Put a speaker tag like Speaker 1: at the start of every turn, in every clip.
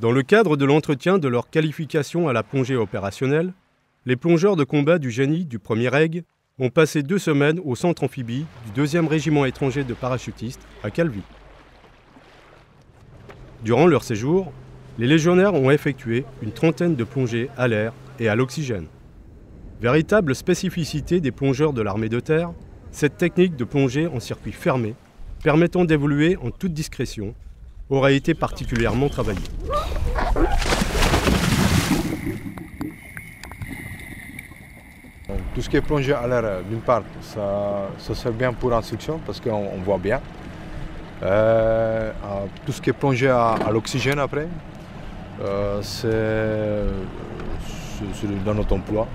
Speaker 1: Dans le cadre de l'entretien de leur qualification à la plongée opérationnelle, les plongeurs de combat du génie du 1er REG ont passé 2 semaines au centre amphibie du 2e régiment étranger de parachutistes à Calvi. Durant leur séjour, les légionnaires ont effectué une trentaine de plongées à l'air et à l'oxygène. Véritable spécificité des plongeurs de l'armée de terre, cette technique de plongée en circuit fermé, permettant d'évoluer en toute discrétion, aurait été particulièrement travaillée.
Speaker 2: Tout ce qui est plongée à l'air, d'une part, ça sert bien pour l'instruction parce qu'on voit bien. Tout ce qui est plongé à l'oxygène après, c'est dans notre emploi,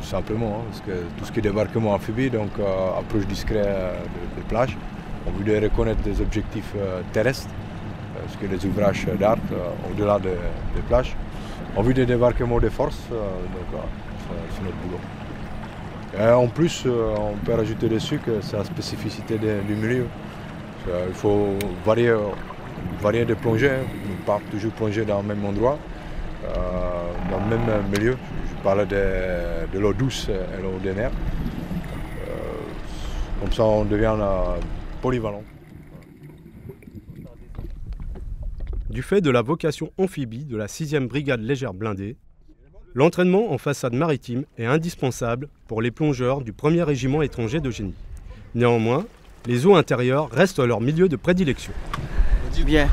Speaker 2: tout simplement. Parce que tout ce qui est débarquement amphibie, donc approche discrète des plages, on veut reconnaître des objectifs terrestres, ce que les ouvrages d'art au-delà des plages. On veut des débarquements de force, donc c'est notre boulot. Et en plus, on peut rajouter dessus que c'est la spécificité du milieu. Il faut varier de plongées, ne pas toujours plonger dans le même endroit, dans le même milieu. Je parlais de l'eau douce et l'eau des mers. Comme ça, on devient polyvalent.
Speaker 1: Du fait de la vocation amphibie de la 6e brigade légère blindée, l'entraînement en façade maritime est indispensable pour les plongeurs du 1er régiment étranger de génie. Néanmoins, les eaux intérieures restent leur milieu de prédilection.
Speaker 3: Bien.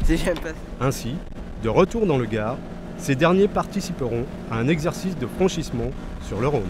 Speaker 3: C'est bien passé.
Speaker 1: Ainsi, de retour dans le Gard, ces derniers participeront à un exercice de franchissement sur le Rhône.